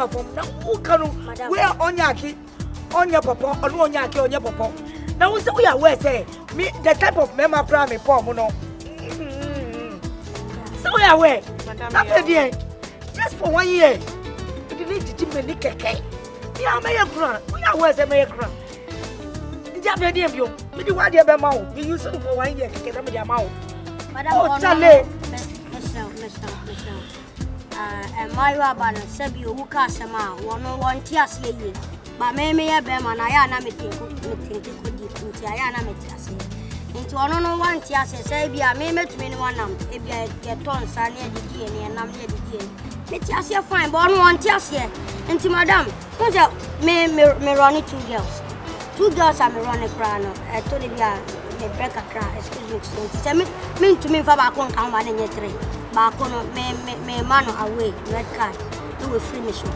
aba from na who kanu where onyaki onya papa onu onyaki onya papa na who say we are where say me the type of mema pra me pom no so we are where madam just for 1 year you need to me ni keke ya me ye kran we are where say me ye kran ja be dey bio me di wa dey be ma wo me use for 1 year keke na me dey ma wo madam oh chale my rabbi said you who cast a man, one tears ye. But maybe a beman, I am not meeting into Ayana Metias. Into one tears, say, be a meme to me one arm, if you get tons are near the DNA and I'm near the DNA. Metias, you're fine, but one tears here. Into Madame, who's up? Me running 2 girls. 2 girls are me running crown. I told you, me break a cry, excuse me. Mean to me for back on come one in your tree. Bakono me man away red card you will free me show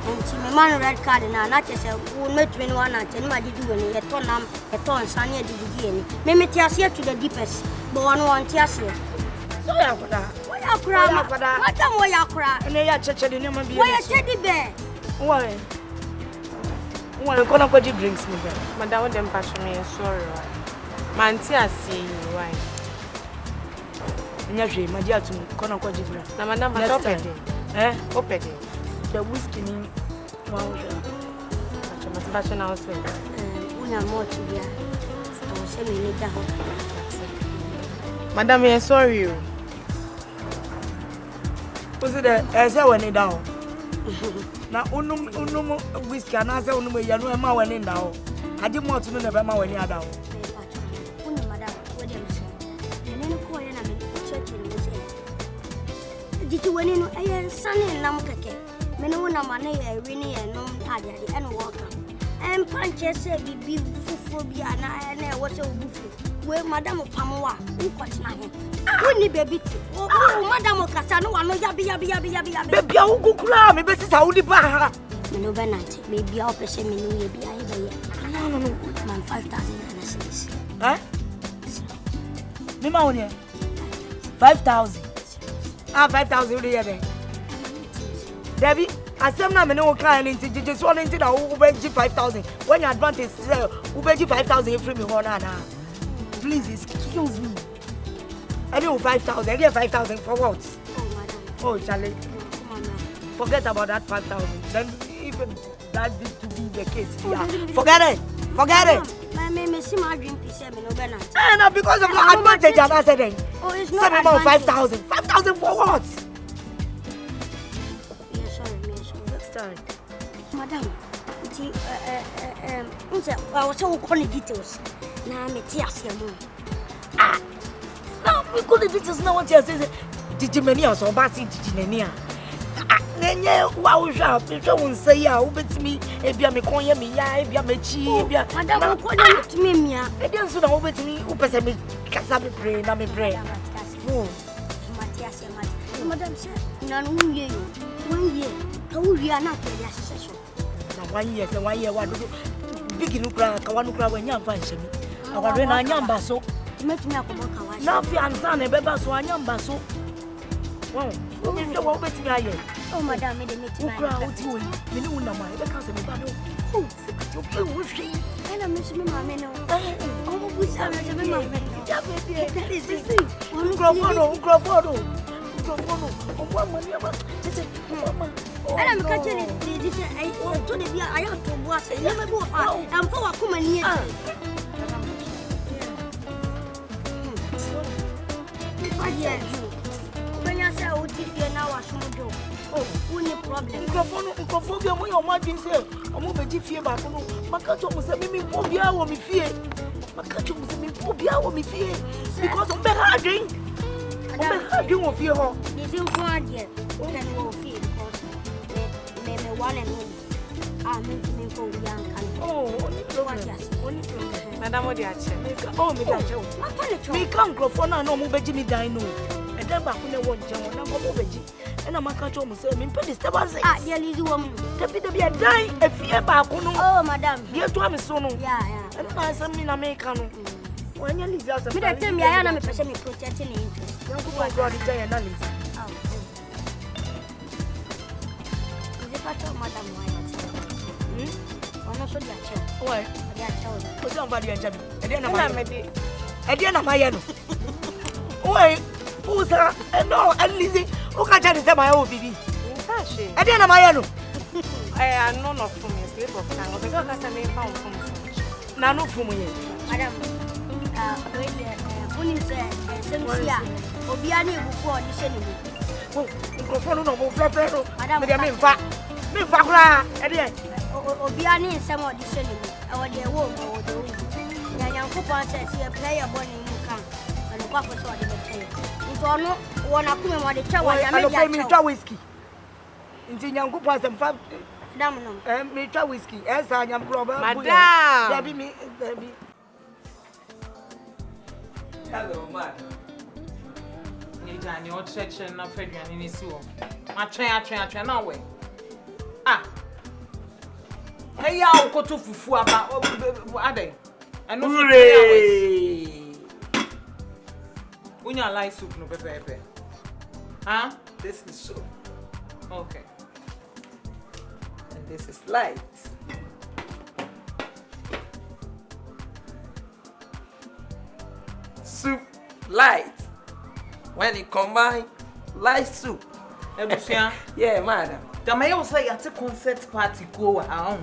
and me man red card na na che say we met 21 and ten ma did when you turn am e turn sane di di me tiase to the deepest but one tiase so ya koda we akura madam we akura ene ya cheche de nema bi we teddy bear why kono kwaji drinks me madam dem passion me sorry man tiase why Nyahwe madia tu kono kwa jibra na madam open open the whiskey ni wow acha masbasha na house una moto bia so se me need that madam we sorry you was it say when it down na unum whiskey na say unum ya no e ma when it down ade moto no na be ma when it down Did you win in a sunny lamkake? Menu namane, winnie and no idea, and walker. And punches say be phobia and what a buffet. Where Madame Pamoa, who got my head. Wouldn't baby? Oh, Madame Cassano, I know yabi. Baby, I will go cry, maybe it's how the bar. No, Benant, maybe I'll pursue me, no, be I no, man, 5,000 and a 6. Eh? Mima, 5,000. 5,000 there. Debbie, I said, I'm not kind just one into the Uber 5,000. When your advantage is Uber 5,000 free me one. Please, excuse me. I know 5,000. I get 5,000 for what? Oh, Charlie. Forget about that 5,000. Then, if that be to be the case, yeah. Forget it. My see my dream piece, no, because of the advantage of accident. Oh, it's not 5,000. 5,000 for what? Next time. Madam, I was so calling details. Now I'm a tears. Now we call the details now. What you say? Did you many or so bad? Did you wow, you won't say, yeah, with me, if you are me, coin me, yeah, if you are me, cheap, yeah. Madam, what to me, yeah. I didn't soon over to me, who pass me, Casabi pray, now me pray. Madam said, none 1 year, 1 year, how we are not the association. Now 1 year, 1 year, what do you begin to cry, Kawanuka when you find me? Our Rena Yamba so, make me up about now, fiancé, a baby, so I am basso. Well, you know what with me. Oh, madam, I didn't make crowd you. You know, no, my cousin, oh, okay, with she. And I miss me, mamma. Oh, we are my mamma. That is the thing. Microphone. And I'm catching it. I told you I have to watch it. Never go out. I'm for a common here. Yes. When I say, oh, if you're now a small oh, only problem. Microphone, when your mother said, I'm moving to fear back. Macacho was a mimi, Pobia, or me fear. Macacho was a mimi, Pobia, or me fear. Because of the harding. Harding of fear. This is one yet. Can you feel because maybe one and only. I meant to make for young country. Oh, only Madame Odiache. Oh, me can't microphone, no move Jimmy Dino. And then back when I want John, I'm over. And I'm a catch almost saying, Disturbance. Ah, yeah, Lizzie woman. The be a die, a fear back. Oh, madam, dear to have a son. Yeah, and I send me a American. When you leave us, I tell me I am a person protecting interest. Don't go by God, it's an analysis. Pacho madam why ono so dia che. Why? Dia che o. Ko se on va dia nchabi. E dia na ma ye. E dia na ma ye no. Why? Usa, no, at least o ka jade se ma ye o bibi. Ntashi. E dia na ma ye no. I none of from your sleep of time. Because I say me found from. Na no fu mu ye. Madam. Uni se semsia. Obi ani ebufu audition ni. Oh, microphone no mo frefre no. Madam. Me dia me mfa. Me mfa kura. E dia. Obi ani nsem audition ni. E wo de wo mo wo de wo. Ya Nyankopon say see player born in you can. And kwa for so de be tell. Nti ono wona kuma mo de twa wa ya me dia. I me twa whiskey. Nti Nyankopon asem fa Madam no. me twa whiskey. Esa nyam kro ba. Madam. Dabi me dabi. Hello, madam. Ni o cheche na fedwan ni si wo. Atwen na we. Ah. Hey ya o koto fufu aba ade. Eno Hooray! Unya like soup no pepe. Huh? This is soup, Okay. and this is light. Soup, light. When it combine, light soup. Abusua. Yeah, madam. Damaye wo say yate concert party go wa ha.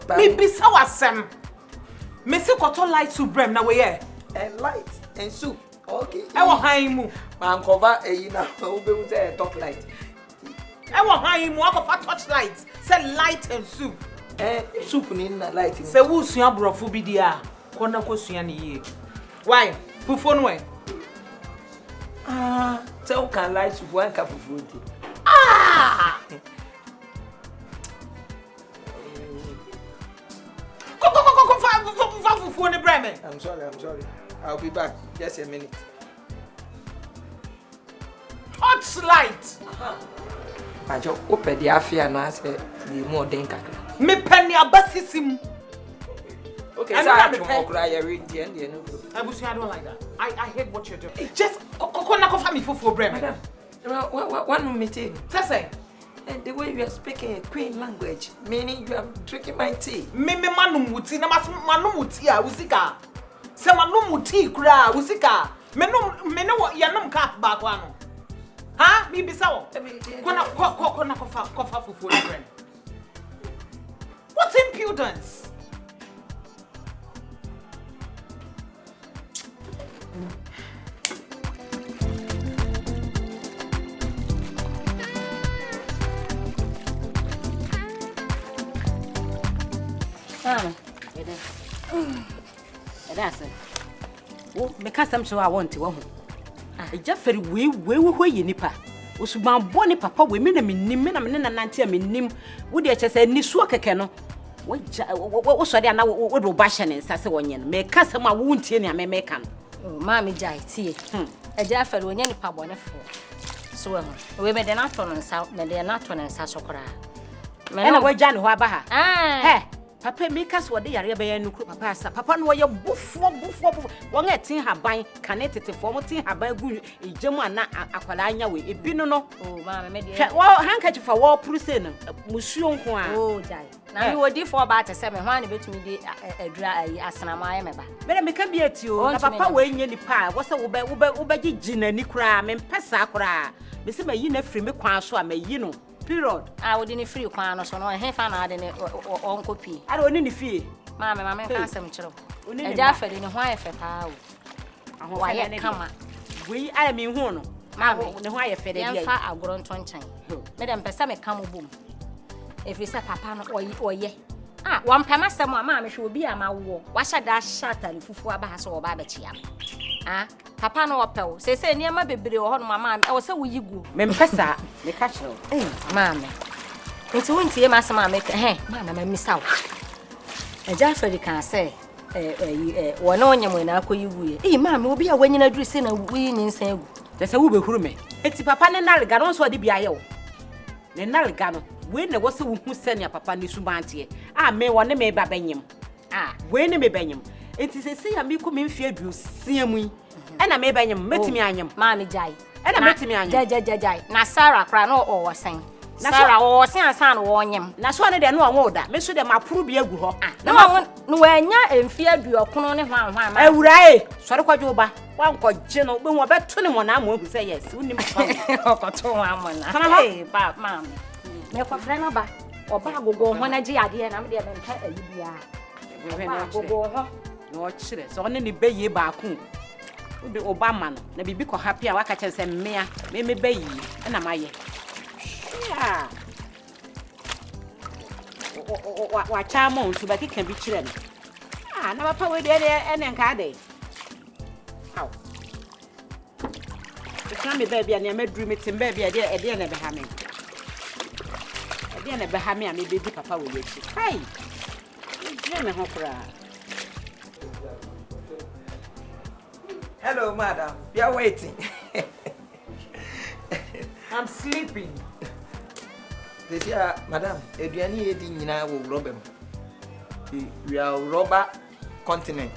But- Me bisa wasem. Me se koto light soup brem na we ye. And light and soup. Okay. E wo han mu. Man cover a na ube say top light. E wo han mu akofa touch light. Say light and soup. Soup ni na light. Se wo sua brofo bi dia. Kona ko sua ne ye. Why? Fufu no we. So can light soup one cup of food. Ah! Go fufu ne breme. I'm sorry. I'll be back. Just a minute. Hot light. Ajo open the afia na say the more den kakra. Me penny abasisim. Okay, I'm so I not to prepared. more cry read the end no. Abusua, I don't like that. I hate what you're doing. Just kona kofa me fufu breme. Madam, one meeting. Say. And the way you are speaking a queen language, meaning you are drinking my tea. Me manum wuti na manum wuti a wusika. Se manum wuti kura wusika. Me no ya num ka ba kwa no. Ha? Me bisa wo. Kona kofa fufu breme. What impudence? That's it. Oh, because I'm sure I want to. I just very we nipa. Osuban boni papa we me na menim na me na nante menim. Wo de chese ni suo keke no. Wo so de na wo do ba hye ne nsase wonye no. Me kasa ma wo ntie ne me ka no. Oh, mami jai tie. Eja fere onye nipa bone fo. So we me de na to no nsa, me de na to no nsa sokora. Me na wagya ne ho aba ha. Ah. Papa me kasa wo de yare be ya nukru papa asa. Papa no ye bufo. Won etin haban kane tetefo mo tin haban gu ejemu ana akwala anya we ebi no. Oh, mami me de. Wo handkerchief a wo pruse no musuo nko a. Oh, jai. Na me wodi fo ba te se me hwan ne betumi de adura ayi asenama aye me ba. Me me ka biati o na papa we nye nipa wo se wo be gigi na ni kura me mpesa kura me se mayi na firi me kwan so a mayi no period. Ah, wodi ni free kwan no so no he fa na de ne on copy. Ara oni ni fie. Mami ka asem kiro. Oni ni Eja fere ni hwan efe pa o. Aho Wa ye kama. We ara me hu no. Mami ne ho aye fere bia. Yemfa agoro ntonchan. Me dem pesa me kam bom. Every say papa no oye. Ah, one pema sem a mami hwe obi ama wo. Wa hya da shata ni fufu aba ha so wo ba chia. Ah, papa no opel. Se niam bebre wo ho no mama e wo se wo yigu. Me mpesa me ka kiro. Mami. Nti wontie ma asem a me mama ma misa wo. Eja feri kan say wo na onyem na akoyigu ye. Mami obi a wanyina duru se na wi nyinsan egu. Te se wo be huru me. Eti papa ne nalga no so de bia ye wo. Ne nalga no we na wo se wo hu se ne papa ne subante. Ah, me wo ne me ba banyem. Ah, we ne me banyem. Enti se ya me ko me mfie aduo siamu yi. E na me banyem metimi anyem. Mami jai. E na metimi anyem. Jai. Na Sarah kra no o wosen. Sarah, or San Wonyam. Naswana de no order. Me so de ma puru bi agu ho. No wanya emfia du okono ne hwan hwan ma. Awurae, sori kwajo ba. Wan ko je no be wo beto ne mo na mo hu say yes. Unim kwa. Okoto wan mo na. Hey, ba mam. Me kwa frɛ no ba. Oba agogo ho na gi ade na me de nka ayi bia. Agogo ho. No chire. So ne be ye ba ku. Ube Obama no. Na bibi ko happy a waka kyerɛ sɛ mmea. Me be yi. Na maye. Yeah. Wa chama untu ba kika bi kire no. Ah, na papa we de ene nka de. How? The time me baby and me dream it baby e de na be ha me. E de na be ha me a me baby papa we lechi. Hey. Je me ho kra. Hello, madam. We are waiting. I'm sleeping. This year, madam, eduani edi nyina wo rubber. We are rubber continent.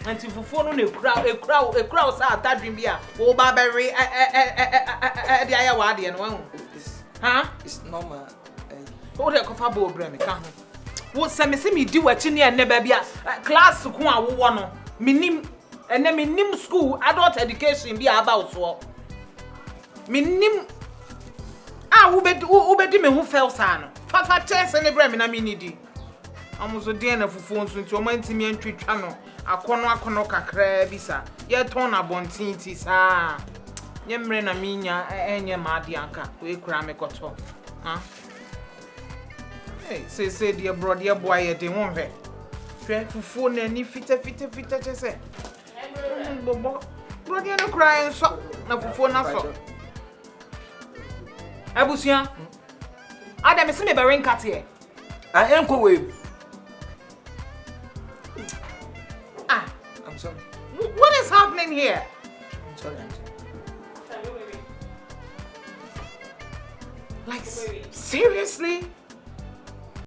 Anti fufuo no na ekura sa atadwin bia wo ba bere de aya wa de no hu. It's normal. Wo de kofa bo obre me ka ho. Wo se me se me di wachi ne ene ba bia class ko a wo no. Minim school adult education bia about so. Minim ubedi me hu fel sa no fafa chance ne bra me na me nidi amuzo de na fufu nso nti o mantimi antwitwa no akono kakra bi sa ye ton na bontinti sa nye mre na minya enye ma ade anka we kura me koto say dear bro dear boy ye de won hwe fufu na ni fita chese bobo bro dear no cry nso na fufu na so Abusua. Adam see me bearing cat here. I am we. I'm sorry. What is happening here? I'm sorry, auntie. Like seriously?